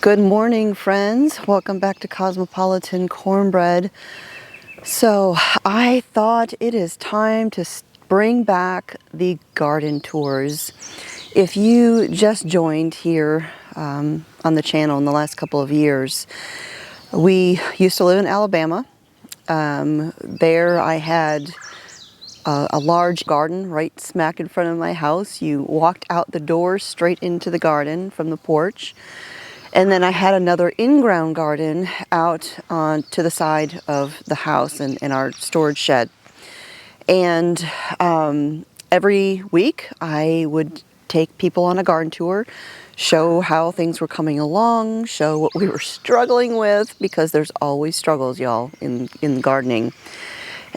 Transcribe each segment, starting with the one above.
Good morning, friends. Welcome back to Cosmopolitan Cornbread. So I thought it is time to bring back the garden tours. If you just joined here on the channel in the last couple of years, we used to live in Alabama. There I had a large garden right smack in front of my house. You walked out the door straight into the garden from the porch. And then I had another in-ground garden out on to the side of the house in our storage shed. And every week I would take people on a garden tour, show how things were coming along, show what we were struggling with, because there's always struggles, y'all, in gardening.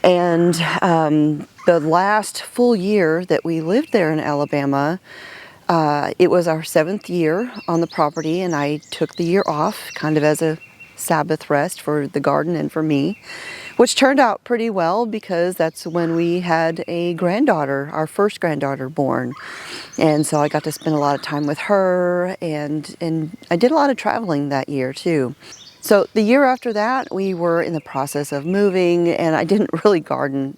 And the last full year that we lived there in Alabama, it was our 7th year on the property, and I took the year off kind of as a Sabbath rest for the garden and for me, which turned out pretty well because that's when we had a granddaughter, our first granddaughter born. And so I got to spend a lot of time with her, and I did a lot of traveling that year too. So the year after that, we were in the process of moving, and I didn't really garden.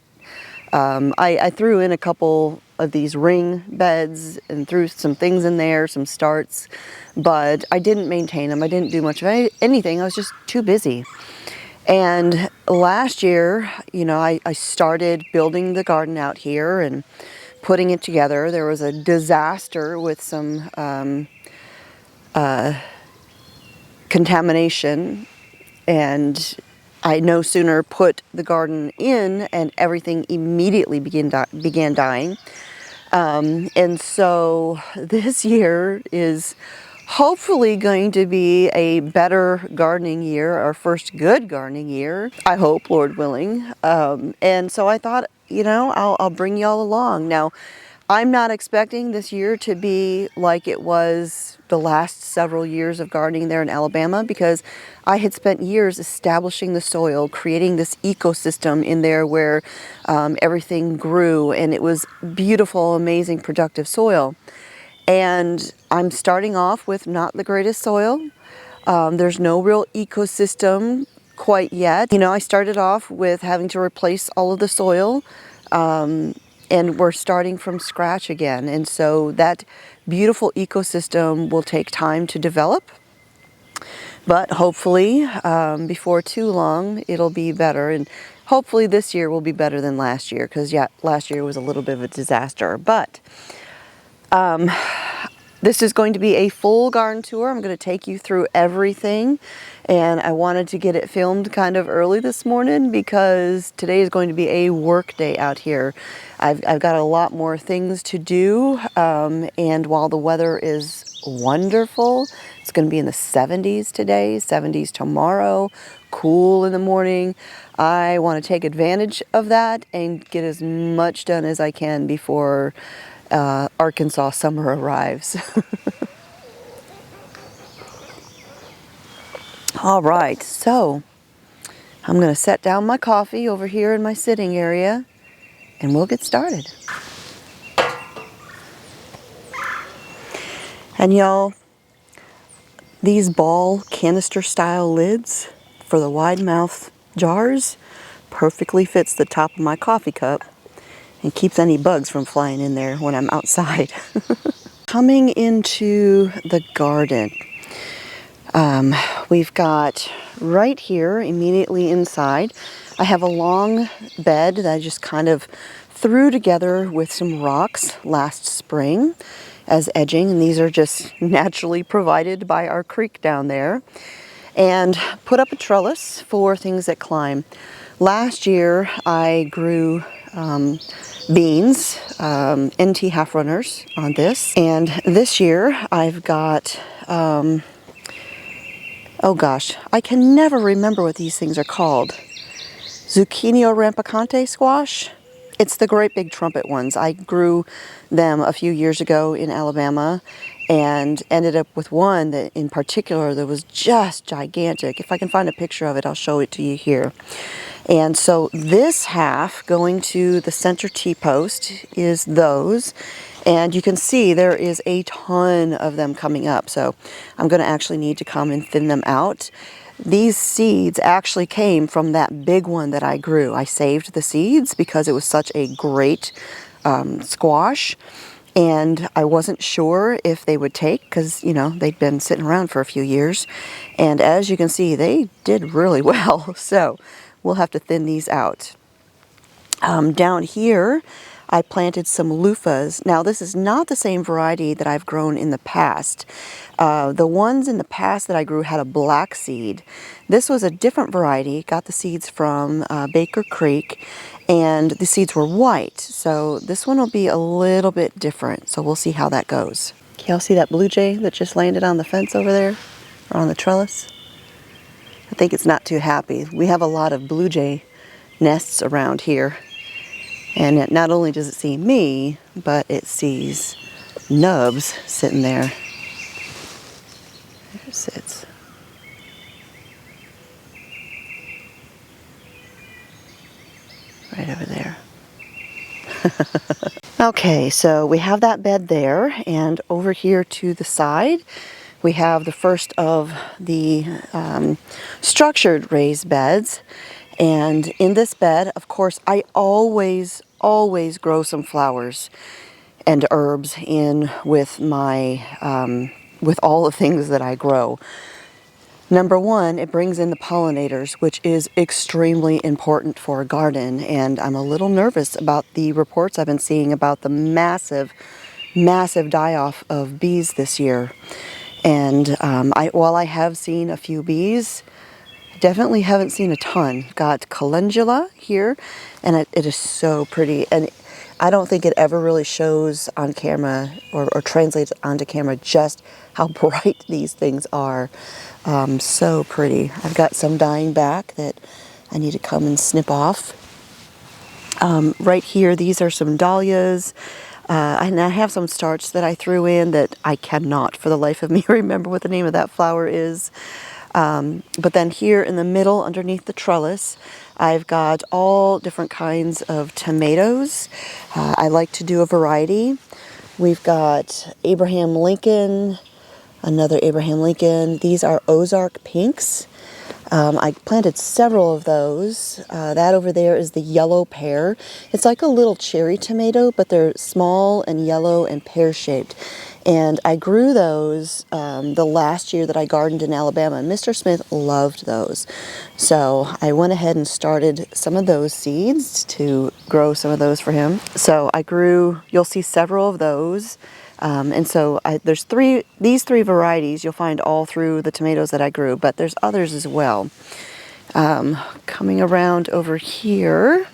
I threw in a couple of these ring beds and threw some things in there, some starts, but I didn't maintain them. I didn't do much of anything. I was just too busy. And last year, I started building the garden out here and putting it together. There was a disaster with some contamination, and I no sooner put the garden in and everything immediately began dying. And so this year is hopefully going to be a better gardening year, our first good gardening year, I hope, Lord willing. And so I thought, I'll bring y'all along. Now, I'm not expecting this year to be like it was the last several years of gardening there in Alabama, because I had spent years establishing the soil, creating this ecosystem in there where everything grew, and it was beautiful, amazing, productive soil. And I'm starting off with not the greatest soil. There's no real ecosystem quite yet. I started off with having to replace all of the soil. And we're starting from scratch again. And so that beautiful ecosystem will take time to develop. But hopefully, before too long, it'll be better. And hopefully this year will be better than last year, because, last year was a little bit of a disaster. But this is going to be a full garden tour. I'm going to take you through everything. And I wanted to get it filmed kind of early this morning because today is going to be a work day out here. I've got a lot more things to do. And while the weather is wonderful, it's going to be in the 70s today, 70s tomorrow, cool in the morning. I want to take advantage of that and get as much done as I can before Arkansas summer arrives. All right, so I'm going to set down my coffee over here in my sitting area, and we'll get started. And y'all, these ball canister style lids for the wide mouth jars perfectly fits the top of my coffee cup and keeps any bugs from flying in there when I'm outside. Coming into the garden, we've got right here immediately inside, I have a long bed that I just kind of threw together with some rocks last spring as edging, and these are just naturally provided by our creek down there, and put up a trellis for things that climb. Last year I grew beans, NT half runners on this, and this year I've got oh gosh, I can never remember what these things are called. Zucchini or rampicante squash? It's the great big trumpet ones. I grew them a few years ago in Alabama and ended up with one that in particular that was just gigantic. If I can find a picture of it, I'll show it to you here. And so this half going to the center T-post is those. And you can see there is a ton of them coming up. So I'm going to actually need to come and thin them out. These seeds actually came from that big one that I grew. I saved the seeds because it was such a great squash. And I wasn't sure if they would take because, you know, they'd been sitting around for a few years. And as you can see, they did really well. So we'll have to thin these out. Down here, I planted some loofahs. Now, this is not the same variety that I've grown in the past. The ones in the past that I grew had a black seed. This was a different variety. Got the seeds from Baker Creek, and the seeds were white. So this one will be a little bit different. So we'll see how that goes. Can y'all see that blue jay that just landed on the fence over there, or on the trellis? I think it's not too happy. We have a lot of blue jay nests around here. And it not only does it see me, but it sees Nubs sitting there. There it sits. Right over there. Okay, so we have that bed there, and over here to the side, we have the first of the structured raised beds. And in this bed, of course, I always grow some flowers and herbs in with my, with all the things that I grow. Number one, it brings in the pollinators, which is extremely important for a garden. And I'm a little nervous about the reports I've been seeing about the massive die-off of bees this year. And while I have seen a few bees, definitely haven't seen a ton. Got calendula here, and it is so pretty. And I don't think it ever really shows on camera or translates onto camera just how bright these things are. So pretty. I've got some dying back that I need to come and snip off. Right here, these are some dahlias. And I have some starts that I threw in that I cannot for the life of me remember what the name of that flower is. But then here in the middle, underneath the trellis, I've got all different kinds of tomatoes. I like to do a variety. We've got Abraham Lincoln, another Abraham Lincoln. These are Ozark Pinks. I planted several of those. That over there is the yellow pear. It's like a little cherry tomato, but they're small and yellow and pear-shaped. And I grew those the last year that I gardened in Alabama, and Mr. Smith loved those. So I went ahead and started some of those seeds to grow some of those for him. So I grew, you'll see several of those. And so there's these three varieties you'll find all through the tomatoes that I grew, but there's others as well. Coming around over here,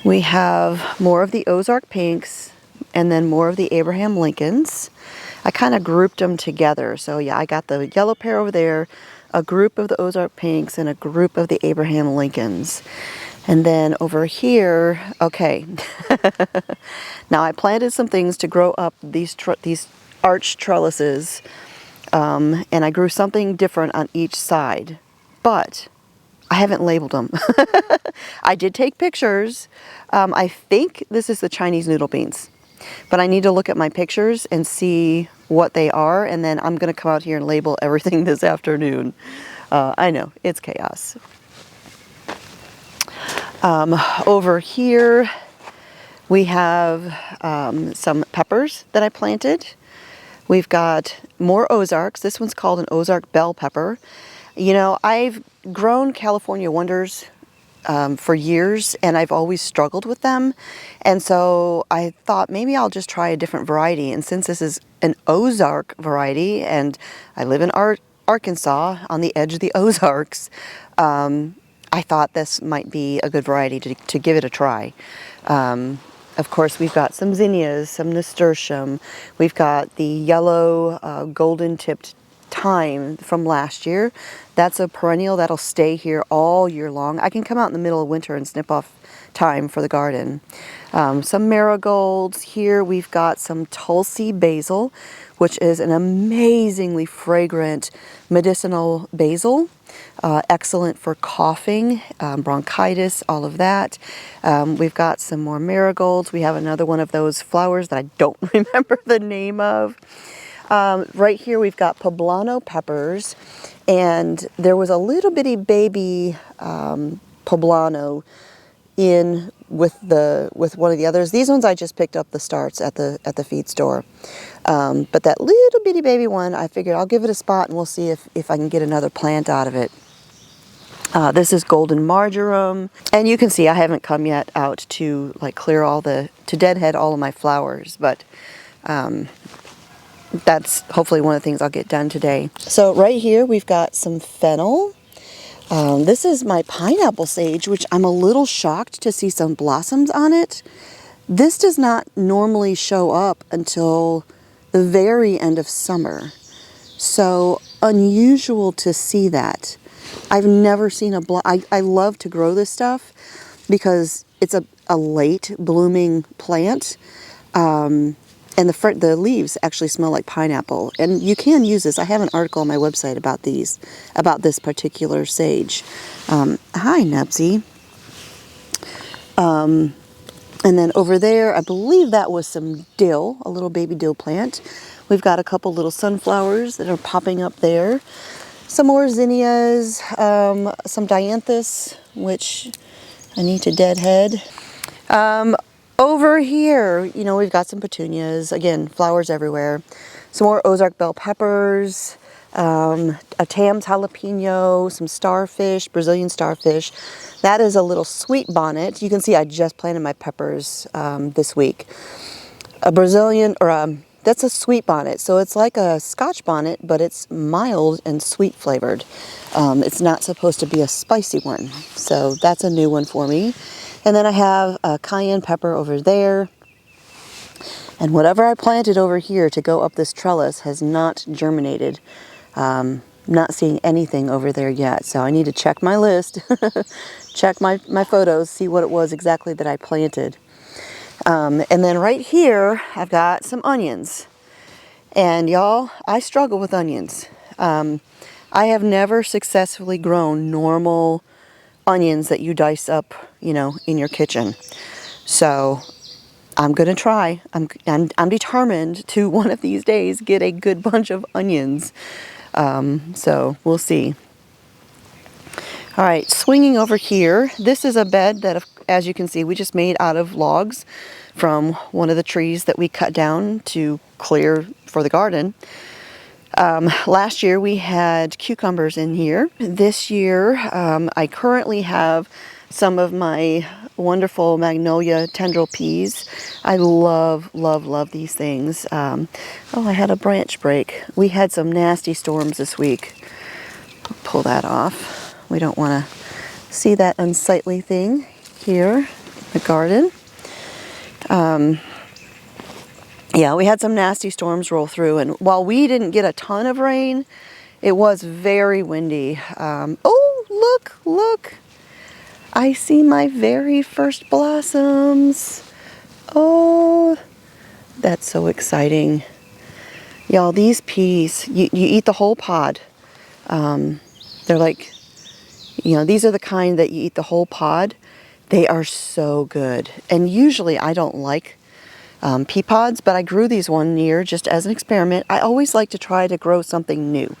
we have more of the Ozark Pinks and then more of the Abraham Lincolns. I kind of grouped them together. So yeah, I got the yellow pear over there, a group of the Ozark Pinks, and a group of the Abraham Lincolns. And then over here, okay, now I planted some things to grow up these arch trellises, and I grew something different on each side, but I haven't labeled them. I did take pictures. I think this is the Chinese noodle beans, but I need to look at my pictures and see what they are, and then I'm going to come out here and label everything this afternoon. I know, it's chaos. Over here, we have some peppers that I planted. We've got more Ozarks. This one's called an Ozark bell pepper. You know, I've grown California Wonders for years, and I've always struggled with them. And so I thought maybe I'll just try a different variety. And since this is an Ozark variety, and I live in Arkansas on the edge of the Ozarks, I thought this might be a good variety to give it a try. Of course, we've got some zinnias, some nasturtium. We've got the yellow golden-tipped thyme from last year. That's a perennial that'll stay here all year long. I can come out in the middle of winter and snip off thyme for the garden. Some marigolds. Here we've got some Tulsi basil, which is an amazingly fragrant medicinal basil. Excellent for coughing, bronchitis, all of that. We've got some more marigolds. We have another one of those flowers that I don't remember the name of. Right here we've got poblano peppers, and there was a little bitty baby poblano in with one of the others. These ones I just picked up the starts at the feed store. But that little bitty baby one, I figured I'll give it a spot and we'll see if I can get another plant out of it. This is golden marjoram, and you can see I haven't come yet out to like clear to deadhead all of my flowers, but that's hopefully one of the things I'll get done today. So right here we've got some fennel. This is my pineapple sage, which I'm a little shocked to see some blossoms on it. This does not normally show up until the very end of summer. So unusual to see that. I've never seen I love to grow this stuff because it's a late blooming plant. And the leaves actually smell like pineapple. And you can use this. I have an article on my website about this particular sage. Hi, Nubsy. And then over there, I believe that was some dill, a little baby dill plant. We've got a couple little sunflowers that are popping up there. Some more zinnias, some dianthus, which I need to deadhead. Over here, you know, we've got some petunias. Again, flowers everywhere. Some more Ozark bell peppers, a Tams jalapeno, some starfish, Brazilian starfish. That is a little sweet bonnet. You can see I just planted my peppers this week. A Brazilian, that's a sweet bonnet. So it's like a Scotch bonnet, but it's mild and sweet flavored. It's not supposed to be a spicy one. So that's a new one for me. And then I have a cayenne pepper over there. And whatever I planted over here to go up this trellis has not germinated. Not seeing anything over there yet. So I need to check my list, check my photos, see what it was exactly that I planted. And then right here, I've got some onions. And y'all, I struggle with onions. I have never successfully grown normal onions that you dice up, you know, in your kitchen. So I'm gonna try. I'm determined to one of these days get a good bunch of onions. So we'll see. All right, swinging over here. This is a bed that, as you can see, we just made out of logs from one of the trees that we cut down to clear for the garden. Last year we had cucumbers in here. This year I currently have some of my wonderful magnolia tendril peas. I love, love, love these things. Oh, I had a branch break. We had some nasty storms this week. I'll pull that off. We don't want to see that unsightly thing here in the garden. Yeah, we had some nasty storms roll through, and while we didn't get a ton of rain, it was very windy. Oh, look. I see my very first blossoms. Oh, that's so exciting. Y'all, these peas, you eat the whole pod. They're like, you know, these are the kind that you eat the whole pod. They are so good. And usually I don't like pea pods, but I grew these one year just as an experiment. I always like to try to grow something new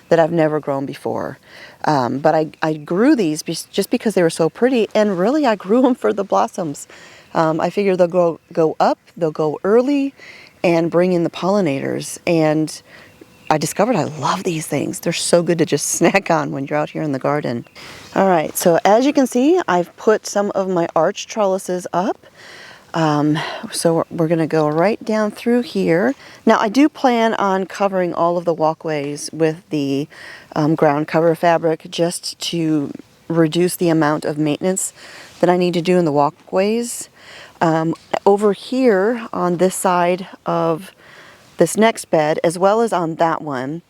that I've never grown before. But I grew these just because they were so pretty, and really I grew them for the blossoms. I figured they'll go up, they'll go early, and bring in the pollinators. And I discovered I love these things. They're so good to just snack on when you're out here in the garden. All right, so as you can see, I've put some of my arch trellises up. So we're going to go right down through here. Now I do plan on covering all of the walkways with the ground cover fabric just to reduce the amount of maintenance that I need to do in the walkways. Over here on this side of this next bed, as well as on that one,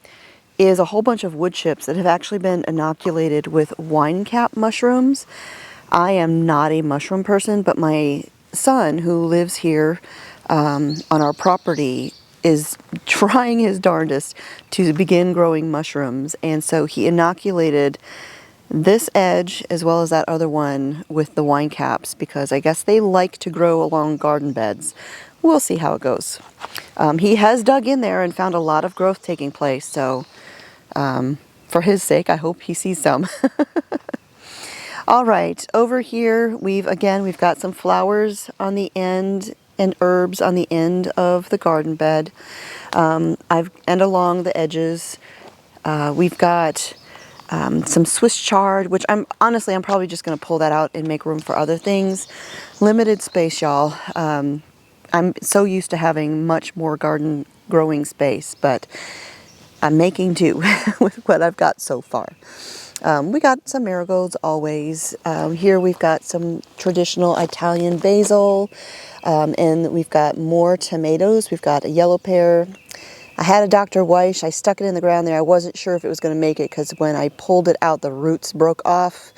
is a whole bunch of wood chips that have actually been inoculated with wine cap mushrooms. I am not a mushroom person, but my son, who lives here on our property, is trying his darndest to begin growing mushrooms. And so he inoculated this edge as well as that other one with the wine caps, because I guess they like to grow along garden beds. We'll see how it goes. He has dug in there and found a lot of growth taking place, so for his sake, I hope he sees some. All right, over here we've got some flowers on the end and herbs on the end of the garden bed. And along the edges, we've got some Swiss chard, which I'm probably just going to pull that out and make room for other things. Limited space, y'all. I'm so used to having much more garden growing space, but I'm making do with what I've got so far. We got some marigolds always. Here we've got some traditional Italian basil, and we've got more tomatoes. We've got a yellow pear. I had a Dr. Weiss. I stuck it in the ground there. I wasn't sure if it was going to make it because when I pulled it out, the roots broke off.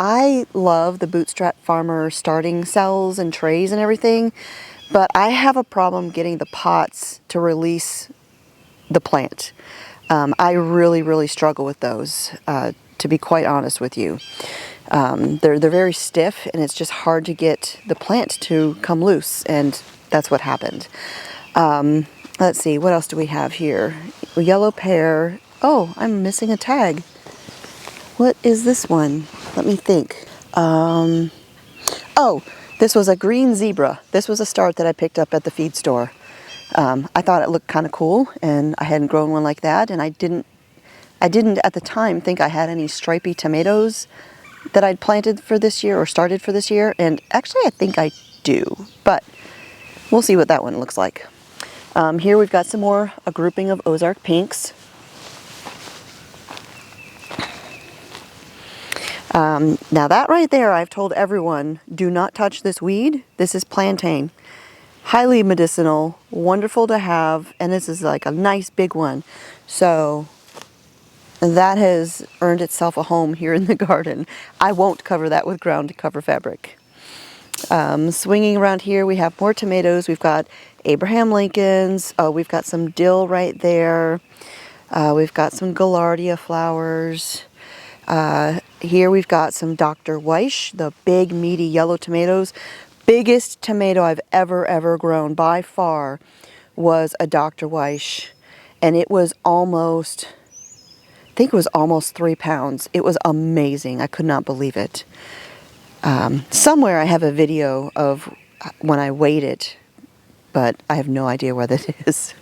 I love the Bootstrap Farmer starting cells and trays and everything, but I have a problem getting the pots to release the plant. I really struggle with those, to be quite honest with you. They're very stiff, and it's just hard to get the plant to come loose, and that's what happened. Let's see, what else do we have here? Yellow pear. Oh, I'm missing a tag. What is this one? Let me think. Oh, this was a green zebra. This was a start that I picked up at the feed store. I thought it looked kind of cool, and I hadn't grown one like that, and I didn't at the time think I had any stripy tomatoes that I'd planted for this year or started for this year, and actually I think I do, but we'll see what that one looks like. Here we've got a grouping of Ozark pinks. Now that right there, I've told everyone, do not touch this weed. This is plantain. Highly medicinal, wonderful to have, and this is like a nice big one. So that has earned itself a home here in the garden. I won't cover that with ground cover fabric. Swinging around here, we have more tomatoes. We've got Abraham Lincolns. Oh, we've got some dill right there. We've got some Gaillardia flowers. Here we've got some Dr. Weiss, the big meaty yellow tomatoes. Biggest tomato I've ever grown by far was a Dr. Weiss, and it was almost, I think it was almost 3 pounds. It was amazing. I could not believe it. Somewhere I have a video of when I weighed it, but I have no idea where that is.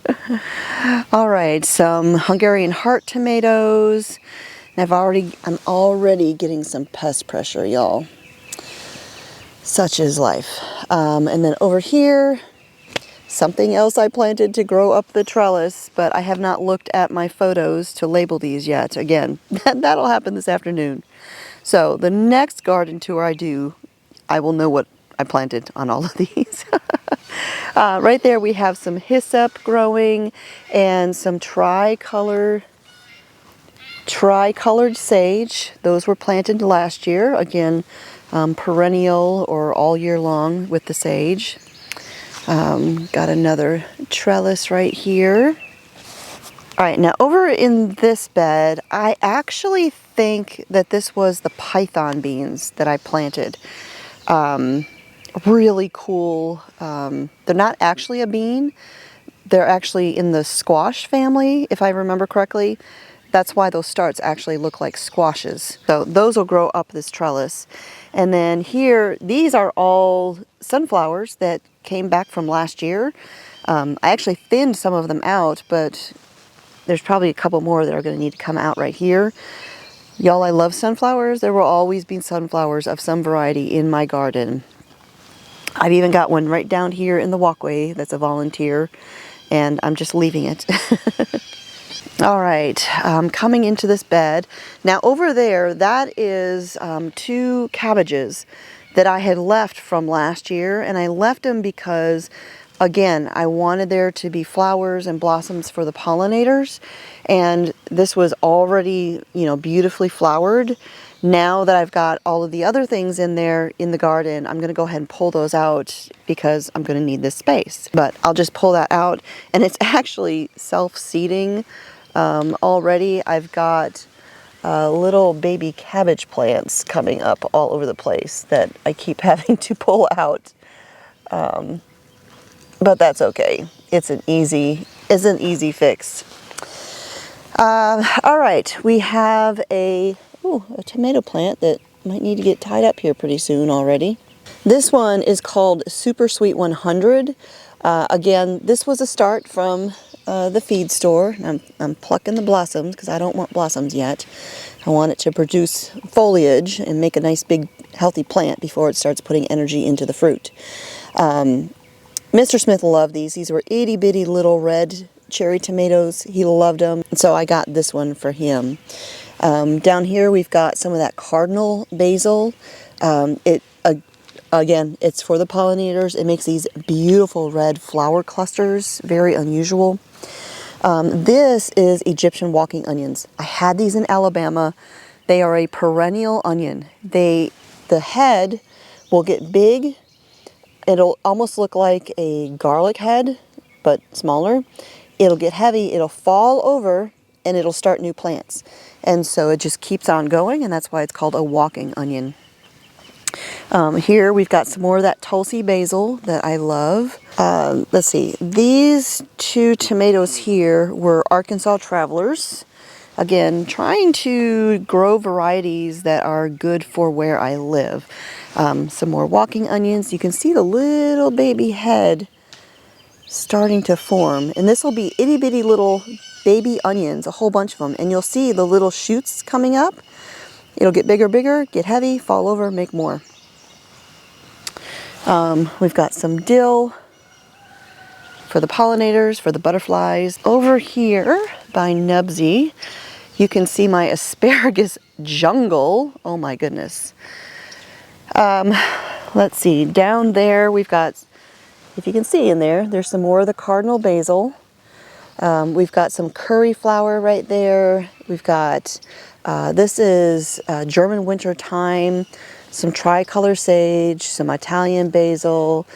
All right, some Hungarian heart tomatoes. And I'm already getting some pest pressure, y'all. Such is life. And then over here, something else I planted to grow up the trellis, but I have not looked at my photos to label these yet. Again, that'll happen this afternoon. So the next garden tour I do, I will know what I planted on all of these. Right there we have some hyssop growing and some tricolored sage. Those were planted last year. Again, perennial or all year long with the sage. Got another trellis right here. All right, now over in this bed, I actually think that this was the python beans that I planted. Really cool. They're not actually a bean. They're actually in the squash family, if I remember correctly. That's why those starts actually look like squashes. So those will grow up this trellis. And then here, these are all sunflowers that came back from last year. I actually thinned some of them out, but there's probably a couple more that are going to need to come out right here. Y'all, I love sunflowers. There will always be sunflowers of some variety in my garden. I've even got one right down here in the walkway that's a volunteer, and I'm just leaving it. All right, coming into this bed. Now over there, that is 2 cabbages that I had left from last year, and I left them because again, I wanted there to be flowers and blossoms for the pollinators, and this was already, beautifully flowered. Now that I've got all of the other things in there in the garden, I'm going to go ahead and pull those out because I'm going to need this space. But I'll just pull that out, and it's actually self-seeding already. I've got little baby cabbage plants coming up all over the place that I keep having to pull out. But that's okay. It's an easy fix. All right, we have a tomato plant that might need to get tied up here pretty soon already. This one is called Super Sweet 100. Again, this was a start from the feed store. I'm plucking the blossoms because I don't want blossoms yet. I want it to produce foliage and make a nice big healthy plant before it starts putting energy into the fruit. Mr. Smith loved these. These were itty bitty little red cherry tomatoes. He loved them. So I got this one for him. Down here we've got some of that cardinal basil. Again, it's for the pollinators. It makes these beautiful red flower clusters. Very unusual. This is Egyptian walking onions. I had these in Alabama. They are a perennial onion. The head will get big. It'll almost look like a garlic head, but smaller. It'll get heavy, it'll fall over, and it'll start new plants. And so it just keeps on going, and that's why it's called a walking onion. Here we've got some more of that Tulsi basil that I love. Let's see, these two tomatoes here were Arkansas Travelers. Again, trying to grow varieties that are good for where I live. Some more walking onions. You can see the little baby head starting to form. And this will be itty bitty little baby onions, a whole bunch of them. And you'll see the little shoots coming up. It'll get bigger, get heavy, fall over, make more. We've got some dill for the pollinators, for the butterflies. Over here by Nubsy, you can see my Asparagus Jungle. Oh my goodness. Let's see, down there we've got, if you can see in there, there's some more of the cardinal basil. We've got some curry flower right there. We've got, this is German winter thyme, some tricolor sage, some Italian basil.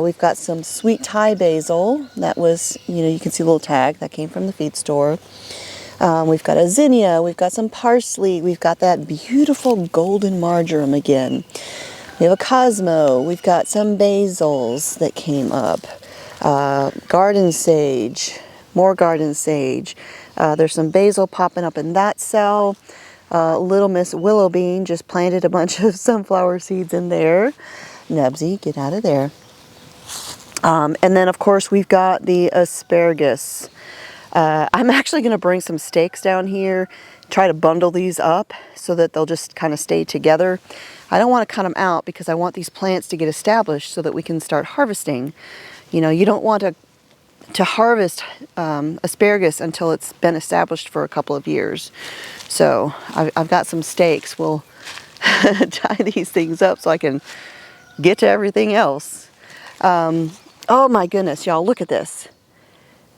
We've got some sweet Thai basil. That was, you can see a little tag that came from the feed store. We've got a zinnia, we've got some parsley, we've got that beautiful golden marjoram again. We have a Cosmo, we've got some basils that came up. Garden sage, more garden sage. There's some basil popping up in that cell. Little Miss Willow Bean just planted a bunch of sunflower seeds in there. Nubsy, get out of there. And then of course we've got the asparagus. I'm actually going to bring some stakes down here, try to bundle these up so that they'll just kind of stay together. I don't want to cut them out because I want these plants to get established so that we can start harvesting. You don't want to harvest asparagus until it's been established for a couple of years. So I've got some stakes. We'll tie these things up so I can get to everything else. Oh my goodness, y'all, look at this.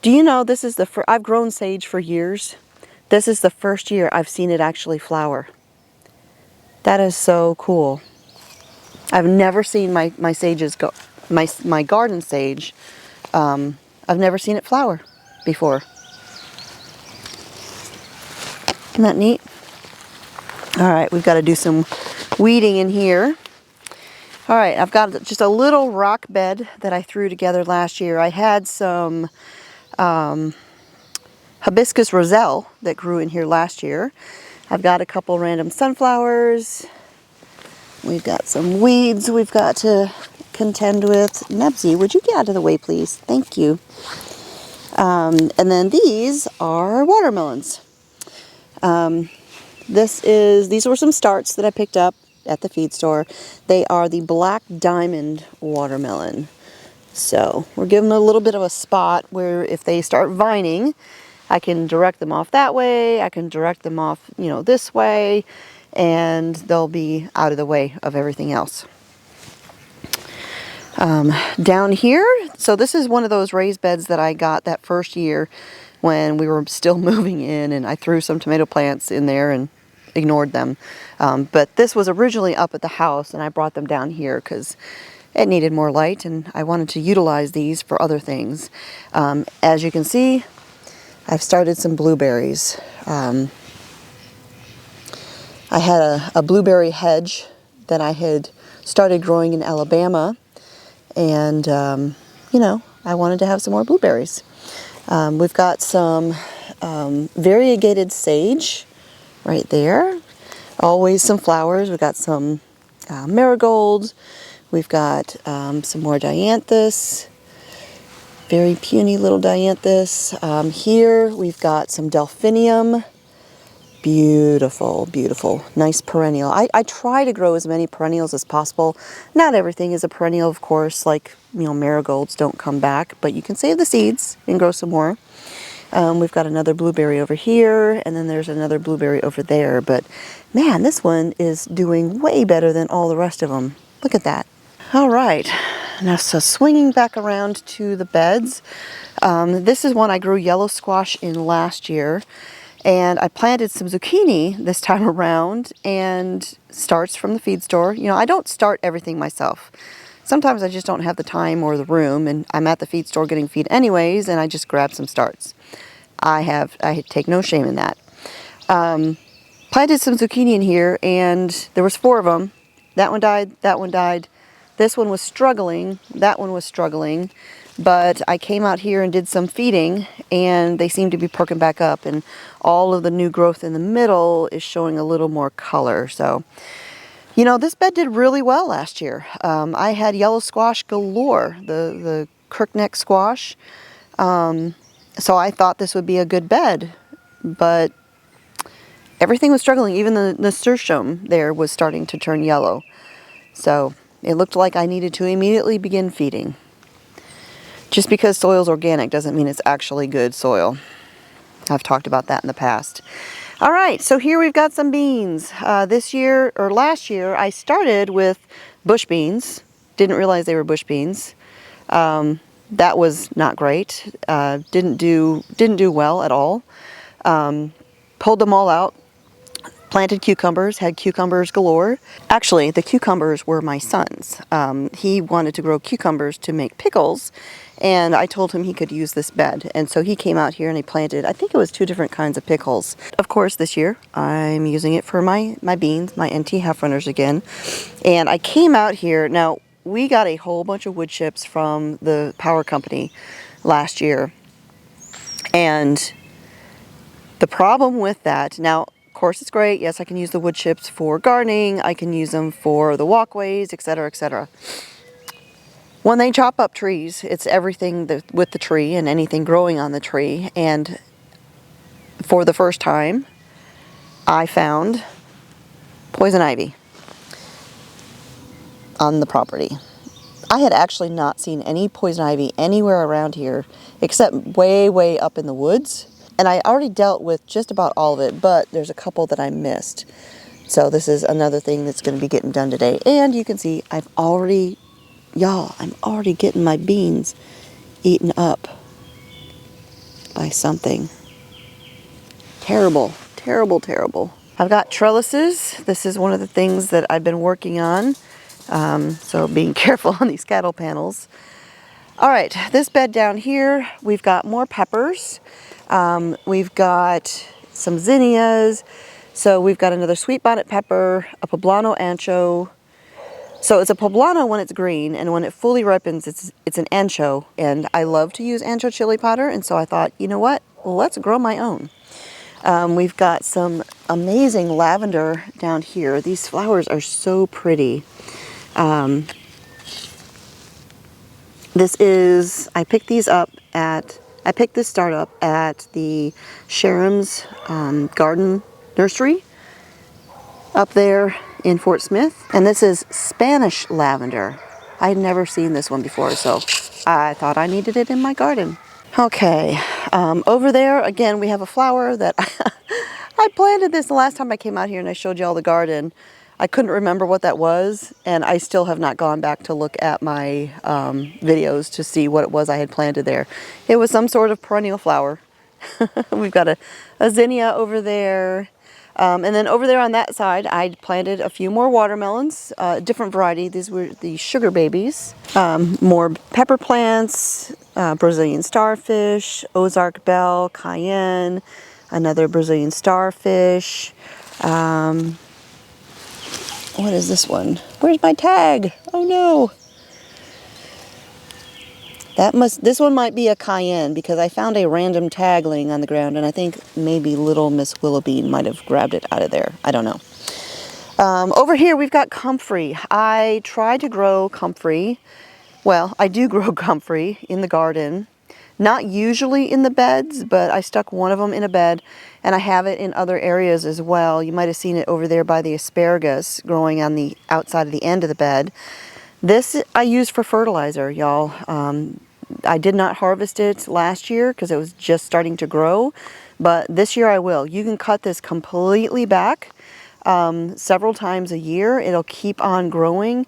Do you know this is I've grown sage for years. This is the first year I've seen it actually flower. That is so cool. I've never seen my sages go, my garden sage. I've never seen it flower before. Isn't that neat? All right, we've got to do some weeding in here. All right, I've got just a little rock bed that I threw together last year. I had some hibiscus roselle that grew in here last year. I've got a couple random sunflowers. We've got some weeds we've got to contend with. Nubsy, would you get out of the way, please? Thank you. And then these are watermelons. These were some starts that I picked up at the feed store. They are the Black Diamond watermelon. So we're giving them a little bit of a spot where if they start vining, I can direct them off that way. I can direct them off, this way, and they'll be out of the way of everything else. Down here, so this is one of those raised beds that I got that first year when we were still moving in, and I threw some tomato plants in there and ignored them. But this was originally up at the house, and I brought them down here because it needed more light, and I wanted to utilize these for other things. As you can see, I've started some blueberries. I had a blueberry hedge that I had started growing in Alabama, and you know, I wanted to have some more blueberries. We've got some variegated sage right there. Always some flowers. We've got some marigolds. We've got some more dianthus. Very puny little dianthus. Here we've got some delphinium. Beautiful, beautiful, nice perennial. I try to grow as many perennials as possible. Not everything is a perennial, of course, like, you know, marigolds don't come back, but you can save the seeds and grow some more. We've got another blueberry over here, and then there's another blueberry over there, but man, this one is doing way better than all the rest of them. Look at that. All right, now so swinging back around to the beds. This is one I grew yellow squash in last year. And I planted some zucchini this time around, and starts from the feed store. You know, I don't start everything myself. Sometimes I just don't have the time or the room, and I'm at the feed store getting feed anyways, and I just grab some starts. I take no shame in that. Planted some zucchini in here, and there was 4 of them. That one died, that one died. This one was struggling, that one was struggling. But I came out here and did some feeding, and they seem to be perking back up, and all of the new growth in the middle is showing a little more color. So, you know, this bed did really well last year. I had yellow squash galore, the crookneck squash. So I thought this would be a good bed, but everything was struggling. Even the nasturtium there was starting to turn yellow. So it looked like I needed to immediately begin feeding. Just because soil's organic doesn't mean it's actually good soil. I've talked about that in the past. All right, so here we've got some beans. This year, or last year, I started with bush beans. Didn't realize they were bush beans. That was not great. Didn't do well at all. Pulled them all out. Planted cucumbers, had cucumbers galore. Actually, the cucumbers were my son's. He wanted to grow cucumbers to make pickles, and I told him he could use this bed. And so he came out here and he planted, I think it was 2 different kinds of pickles. Of course, this year, I'm using it for my beans, my NT half runners again. And I came out here, now we got a whole bunch of wood chips from the power company last year. And the problem with that, now, of course, it's great. Yes, I can use the wood chips for gardening. I can use them for the walkways, etc., etc. When they chop up trees, it's everything with the tree and anything growing on the tree. And for the first time, I found poison ivy on the property. I had actually not seen any poison ivy anywhere around here except way, way up in the woods. And I already dealt with just about all of it, but there's a couple that I missed. So this is another thing that's going to be getting done today. And you can see I'm already getting my beans eaten up by something. Terrible, terrible, terrible. I've got trellises. This is one of the things that I've been working on. So being careful on these cattle panels. All right, this bed down here, we've got more peppers. We've got some zinnias. So we've got another sweet bonnet pepper, a poblano ancho. So it's a poblano when it's green, and when it fully ripens, it's an ancho. And I love to use ancho chili powder, and so I thought, you know what? Well, let's grow my own. We've got some amazing lavender down here. These flowers are so pretty. I picked this start up at the Sharon's Garden Nursery up there in Fort Smith. And this is Spanish lavender. I'd never seen this one before, so I thought I needed it in my garden. Okay, over there, again, we have a flower that I planted this the last time I came out here and I showed you all the garden. I couldn't remember what that was, and I still have not gone back to look at my videos to see what it was I had planted there. It was some sort of perennial flower. We've got a zinnia over there. And then over there on that side, I planted a few more watermelons, different variety. These were the sugar babies. More pepper plants, Brazilian starfish, Ozark bell, cayenne, another Brazilian starfish. What is this one? Where's my tag? Oh no. This one might be a cayenne because I found a random tag laying on the ground, and I think maybe little Miss Willowbean might have grabbed it out of there. I don't know. Over here we've got comfrey. I tried to grow comfrey. Well, I do grow comfrey in the garden. Not usually in the beds, but I stuck one of them in a bed, and I have it in other areas as well. You might have seen it over there by the asparagus growing on the outside of the end of the bed. This I use for fertilizer, y'all. I did not harvest it last year because it was just starting to grow, but this year I will. You can cut this completely back several times a year. It'll keep on growing.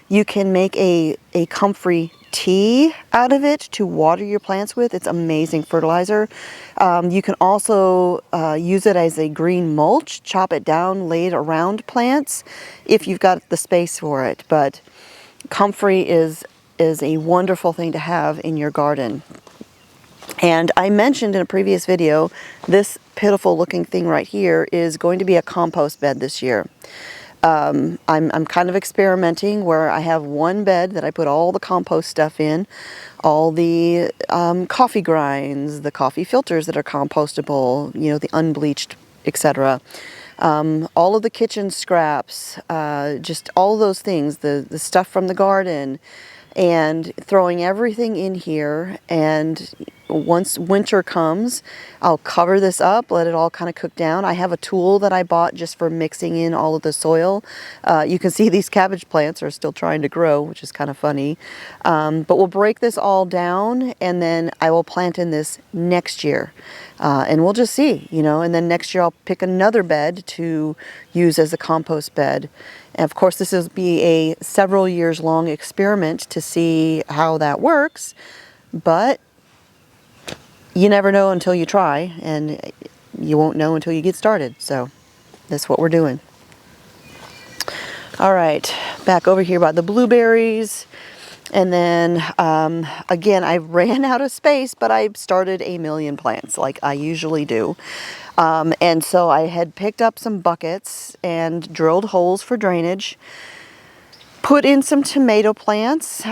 You can make a comfrey tea out of it to water your plants with. It's amazing fertilizer. You can also use it as a green mulch, chop it down, lay it around plants if you've got the space for it. But comfrey is a wonderful thing to have in your garden. And I mentioned in a previous video, this pitiful looking thing right here is going to be a compost bed this year. I'm kind of experimenting where I have one bed that I put all the compost stuff in, all the coffee grinds, the coffee filters that are compostable, you know, the unbleached, etc. All of the kitchen scraps, just all those things, the stuff from the garden, and throwing everything in here. And once winter comes, I'll cover this up, let it all kind of cook down. I have a tool that I bought just for mixing in all of the soil. You can see these cabbage plants are still trying to grow, which is kind of funny. But we'll break this all down, and then I will plant in this next year. And we'll just see, you know, and then next year I'll pick another bed to use as a compost bed. And of course, this will be a several years long experiment to see how that works, but you never know until you try, and you won't know until you get started. So that's what we're doing. All right, back over here about the blueberries. And then, again, I ran out of space, but I started a million plants like I usually do. And so I had picked up some buckets and drilled holes for drainage, put in some tomato plants.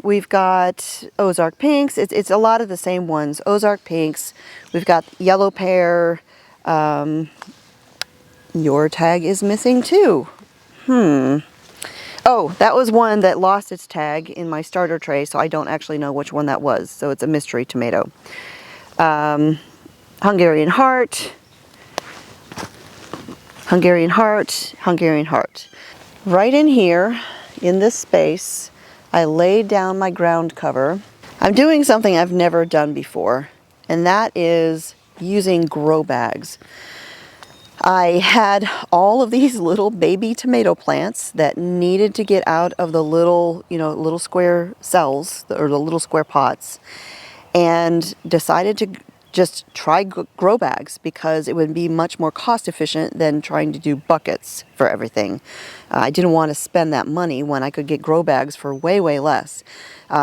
We've got Ozark pinks. It's a lot of the same ones. Ozark pinks. We've got yellow pear. Your tag is missing too. Oh, that was one that lost its tag in my starter tray, so I don't actually know which one that was. So it's a mystery tomato. Hungarian heart. Hungarian heart. Hungarian heart. Right in here, in this space, I laid down my ground cover. I'm doing something I've never done before, and that is using grow bags. I had all of these little baby tomato plants that needed to get out of the little, little square cells, or the little square pots, and decided to just try grow bags because it would be much more cost efficient than trying to do buckets for everything. I didn't want to spend that money when I could get grow bags for way, way less.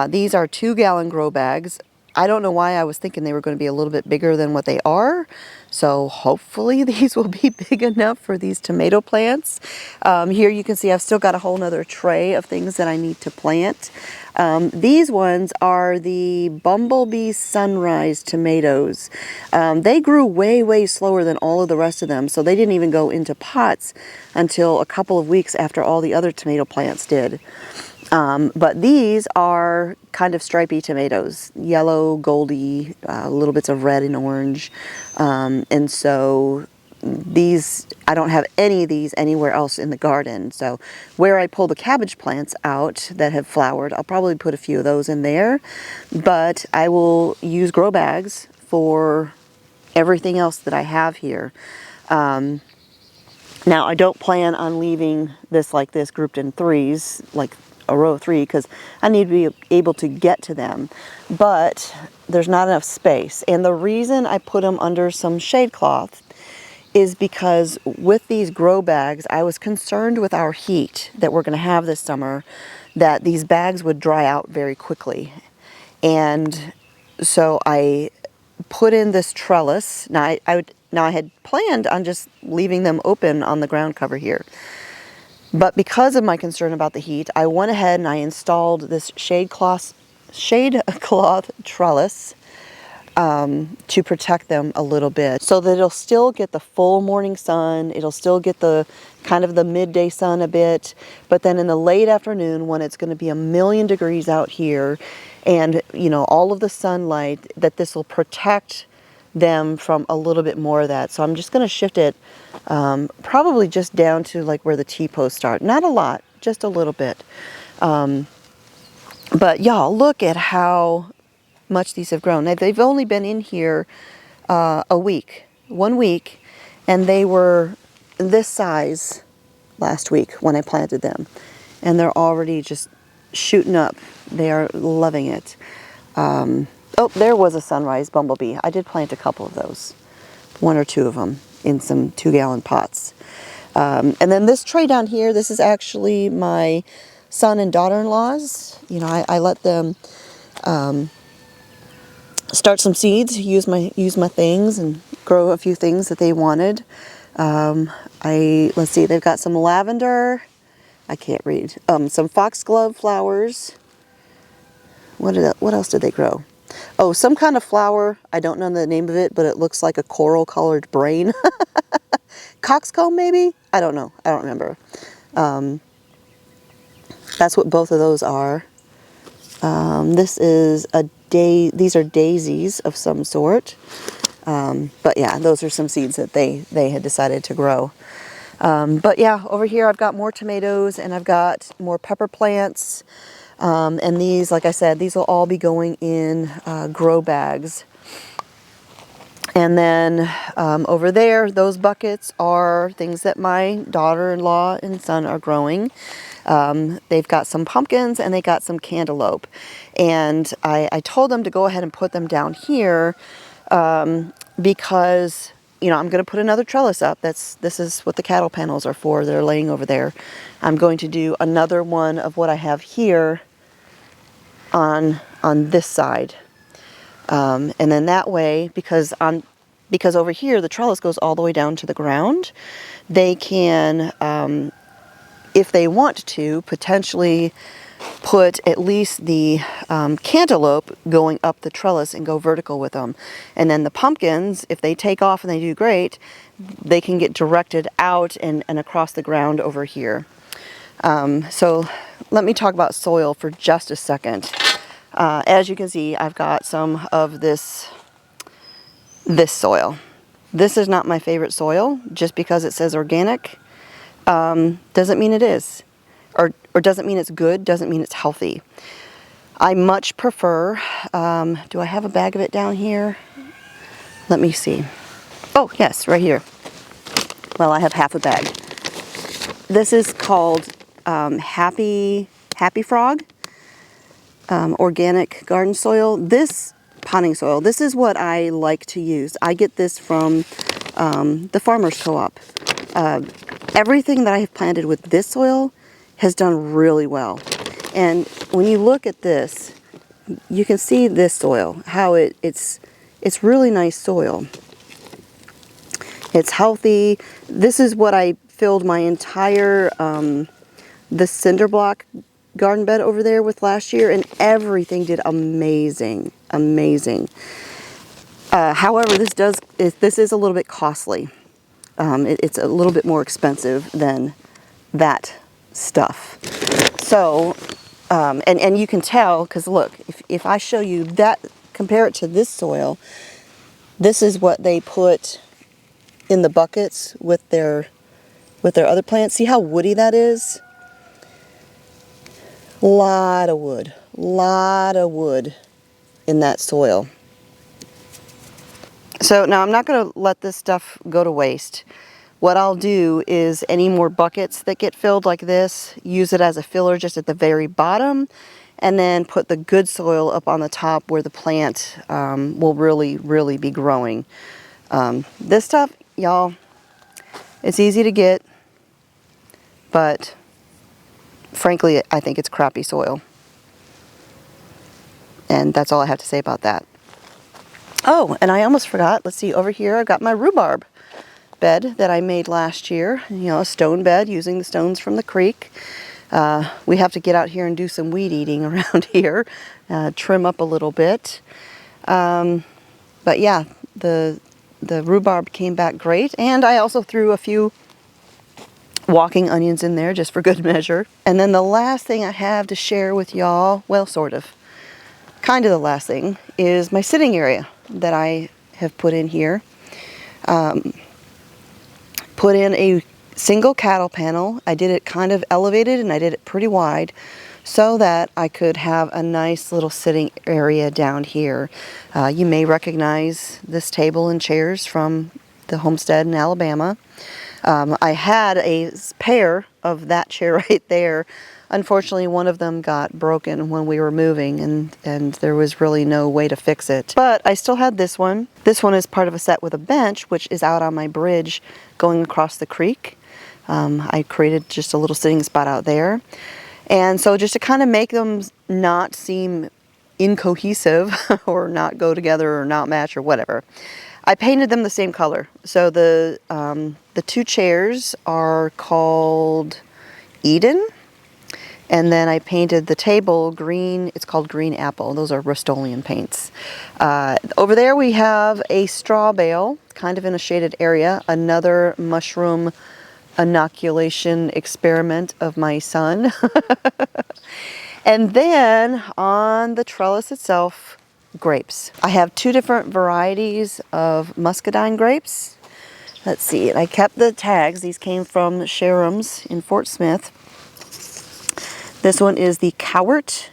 These are 2-gallon grow bags. I don't know why I was thinking they were going to be a little bit bigger than what they are. So hopefully these will be big enough for these tomato plants. Here you can see I've still got a whole nother tray of things that I need to plant. These ones are the Bumblebee Sunrise tomatoes. They grew way, way slower than all of the rest of them, so they didn't even go into pots until a couple of weeks after all the other tomato plants did. But these are kind of stripy tomatoes, yellow, goldy, little bits of red and orange. And so these, I don't have any of these anywhere else in the garden. So where I pull the cabbage plants out that have flowered, I'll probably put a few of those in there. But I will use grow bags for everything else that I have here. Now, I don't plan on leaving this like this, grouped in threes, like a row of three, because I need to be able to get to them. But there's not enough space. And the reason I put them under some shade cloth is because with these grow bags, I was concerned with our heat that we're going to have this summer, that these bags would dry out very quickly. And so I put in this trellis. Now I had planned on just leaving them open on the ground cover here. But because of my concern about the heat, I went ahead and I installed this shade cloth trellis to protect them a little bit, so that it'll still get the full morning sun. It'll still get the kind of the midday sun a bit, but then in the late afternoon, when it's going to be 1,000,000 degrees out here, and you know, all of the sunlight, that this will protect them from a little bit more of that. So I'm just going to shift it probably just down to like where the T-posts start. Not a lot, just a little bit. But y'all, look at how much these have grown. Now, they've only been in here a week, 1 week, and they were this size last week when I planted them. And they're already just shooting up. They are loving it. Oh, there was a sunrise bumblebee. I did plant a couple of those, 1 or 2 of them in some 2-gallon pots. And then this tray down here, this is actually my son and daughter-in-law's. You know, I let them start some seeds, use my things, and grow a few things that they wanted. Let's see, they've got some lavender. I can't read. Some foxglove flowers. What else did they grow? Oh, some kind of flower. I don't know the name of it, but it looks like a coral-colored brain. Coxcomb, maybe? I don't know. I don't remember. That's what both of those are. This is these are daisies of some sort. But yeah, those are some seeds that they had decided to grow. But yeah, over here I've got more tomatoes, and I've got more pepper plants. And these, like I said, these will all be going in grow bags. And then over there, those buckets are things that my daughter-in-law and son are growing. They've got some pumpkins and they got some cantaloupe. And I told them to go ahead and put them down here because, you know, I'm going to put another trellis up. This is what the cattle panels are for. They're laying over there. I'm going to do another one of what I have here on this side. And then that way, because over here the trellis goes all the way down to the ground, they can, if they want to, potentially put at least the cantaloupe going up the trellis and go vertical with them. And then the pumpkins, if they take off and they do great, they can get directed out and across the ground over here. So let me talk about soil for just a second. As you can see, I've got some of this soil. This is not my favorite soil. Just because it says organic doesn't mean it is. Or doesn't mean it's good, doesn't mean it's healthy. I much prefer, do I have a bag of it down here? Let me see. Oh, yes, right here. Well, I have half a bag. This is called Happy Frog. Organic garden soil. This potting soil, this is what I like to use. I get this from the Farmers Co-op. Everything that I have planted with this soil has done really well. And when you look at this, you can see this soil, how it's really nice soil. It's healthy. This is what I filled my entire the cinder block garden bed over there with last year, and everything did amazing. However, this is a little bit costly. It's a little bit more expensive than that stuff. So, and you can tell, because look, if I show you that, compare it to this soil, this is what they put in the buckets with their other plants. See how woody that is? Lot of wood in that soil. So now I'm not going to let this stuff go to waste. what I'll do is any more buckets that get filled like this, use it as a filler just at the very bottom, and then put the good soil up on the top where the plant will really be growing. This stuff, y'all, it's easy to get, but frankly, I think it's crappy soil. And that's all I have to say about that. Oh, and I almost forgot. Let's see, over here I've got my rhubarb bed that I made last year. You know, a stone bed using the stones from the creek. We have to get out here and do some weed eating around here, trim up a little bit. But yeah, the rhubarb came back great, and I also threw a few walking onions in there just for good measure. And then the last thing I have to share with y'all, well, sort of, kind of the last thing, is my sitting area that I have put in here. Put in a single cattle panel. I did it kind of elevated and I did it pretty wide so that I could have a nice little sitting area down here. You may recognize this table and chairs from the homestead in Alabama. I had a pair of that chair right there. Unfortunately, one of them got broken when we were moving, and there was really no way to fix it. But I still had this one. This one is part of a set with a bench, which is out on my bridge going across the creek. I created just a little sitting spot out there. And so just to kind of make them not seem incohesive or not go together or not match or whatever, I painted them the same color. So the two chairs are called Eden. And then I painted the table green. It's called Green Apple. Those are Rust-Oleum paints. Over there we have a straw bale, kind of in a shaded area. Another mushroom inoculation experiment of my son. And then on the trellis itself, grapes. I have two different varieties of muscadine grapes. Let's see, I kept the tags. These came from Sherham's in Fort Smith. This one is the Cowart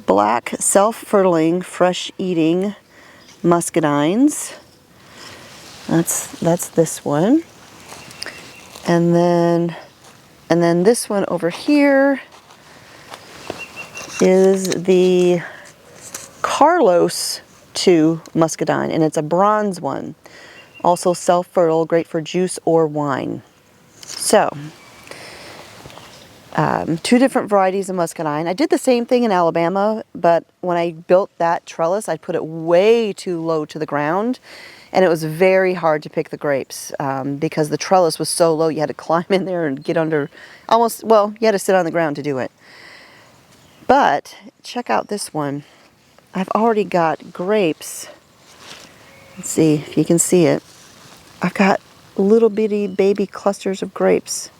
Black Self-Fertiling Fresh Eating Muscadines. That's this one. And then this one over here is the Carlos 2 Muscadine, and it's a bronze one. Also self-fertile, great for juice or wine. So, two different varieties of muscadine. I did the same thing in Alabama, but when I built that trellis, I put it way too low to the ground, and it was very hard to pick the grapes because the trellis was so low. You had to climb in there and get under, almost, well, you had to sit on the ground to do it. But check out this one. I've already got grapes. Let's see if you can see it. I've got little bitty baby clusters of grapes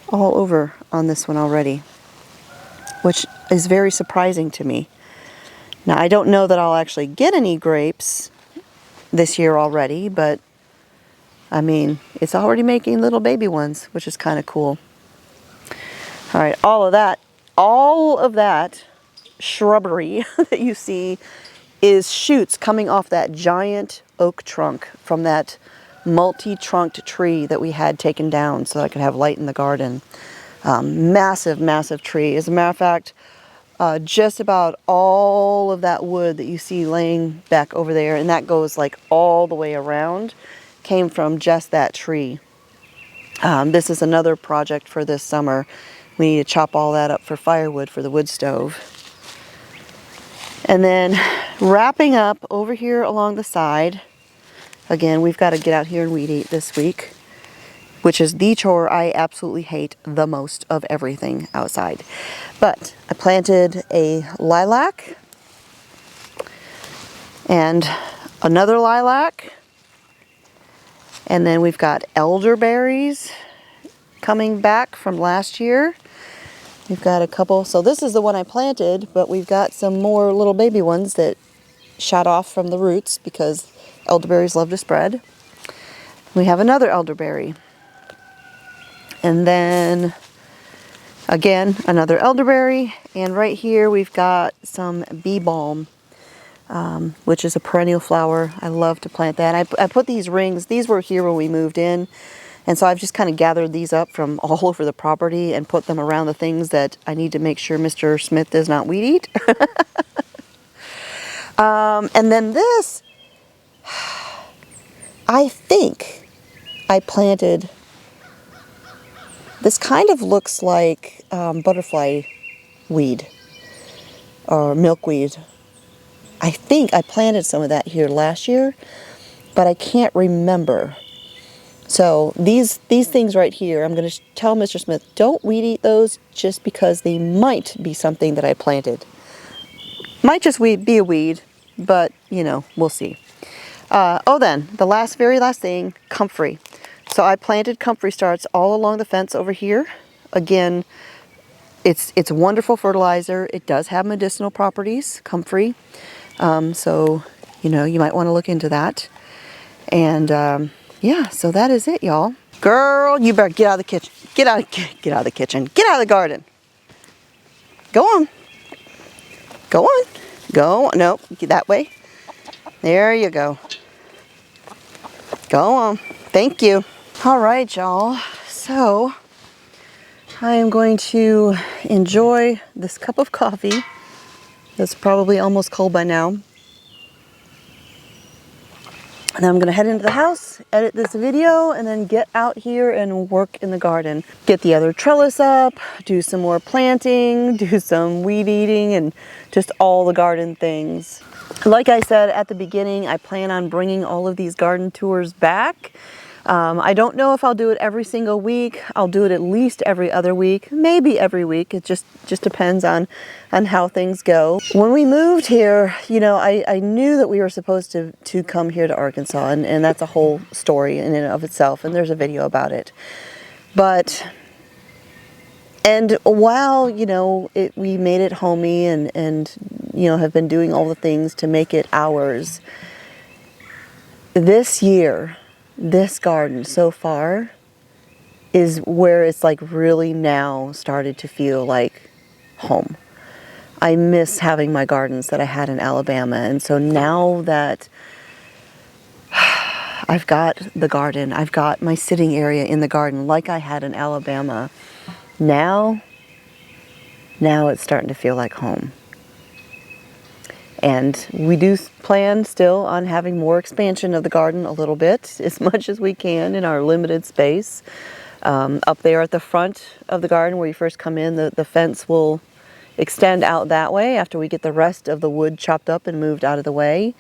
all over on this one already, which is very surprising to me. Now, I don't know that I'll actually get any grapes this year already, but I mean, it's already making little baby ones, which is kind of cool. All right, all of that shrubbery that you see is shoots coming off that giant oak trunk from that multi-trunked tree that we had taken down so that I could have light in the garden. Massive, massive tree. As a matter of fact, just about all of that wood that you see laying back over there, and that goes like all the way around, came from just that tree. This is another project for this summer. We need to chop all that up for firewood for the wood stove. And then wrapping up over here along the side, again, we've got to get out here and weed eat this week, which is the chore I absolutely hate the most of everything outside. But I planted a lilac and another lilac, and then we've got elderberries coming back from last year. We've got a couple, so this is the one I planted, but we've got some more little baby ones that shot off from the roots because elderberries love to spread. We have another elderberry. And then, again, another elderberry. And right here we've got some bee balm which is a perennial flower. I love to plant that. I put these rings, these were here when we moved in, and so I've just kind of gathered these up from all over the property and put them around the things that I need to make sure Mr. Smith does not weed eat. And then this, I think I planted, this kind of looks like butterfly weed or milkweed. I think I planted some of that here last year, but I can't remember. So these things right here, I'm going to tell Mr. Smith, don't weed eat those just because they might be something that I planted. Might just be a weed, but you know, we'll see. Then the very last thing, comfrey. So I planted comfrey starts all along the fence over here. Again, it's wonderful fertilizer. It does have medicinal properties, comfrey. So, you know, you might want to look into that. And yeah, so that is it, y'all. Girl, you better get out of the kitchen. Get out of the kitchen. Get out of the garden. Go on. Go on. Go on. No, that way. There you go. Go on. Thank you. All right, y'all. So I am going to enjoy this cup of coffee. That's probably almost cold by now. And then I'm going to head into the house, edit this video, and then get out here and work in the garden. Get the other trellis up, do some more planting, do some weed eating, and just all the garden things. Like I said at the beginning, I plan on bringing all of these garden tours back. I don't know if I'll do it every single week. I'll do it at least every other week, maybe every week. It just depends on how things go. When we moved here, you know, I knew that we were supposed to come here to Arkansas, and that's a whole story in and of itself, and there's a video about it. And while, you know, we made it homey and, you know, have been doing all the things to make it ours, this year, this garden so far is where it's like really now started to feel like home. I miss having my gardens that I had in Alabama, and so now that I've got the garden, I've got my sitting area in the garden like I had in Alabama, now it's starting to feel like home. And we do plan still on having more expansion of the garden a little bit, as much as we can in our limited space. Up there at the front of the garden where you first come in, the fence will extend out that way after we get the rest of the wood chopped up and moved out of the way.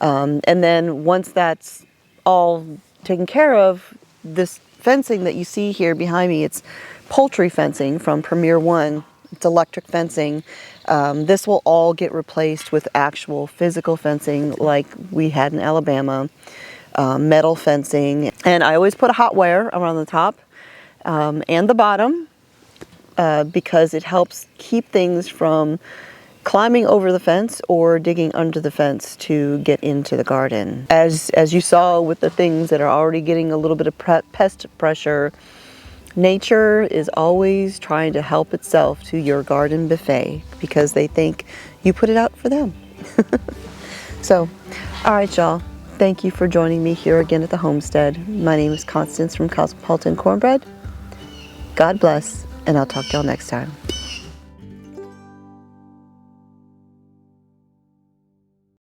And then once that's all taken care of, this fencing that you see here behind me, it's poultry fencing from Premier One. It's electric fencing. This will all get replaced with actual physical fencing like we had in Alabama, metal fencing. And I always put a hot wire around the top and the bottom because it helps keep things from climbing over the fence or digging under the fence to get into the garden. As you saw with the things that are already getting a little bit of pest pressure, nature is always trying to help itself to your garden buffet because they think you put it out for them. So, all right, y'all. Thank you for joining me here again at the homestead. My name is Constance from Cosmopolitan Cornbread. God bless, and I'll talk to y'all next time.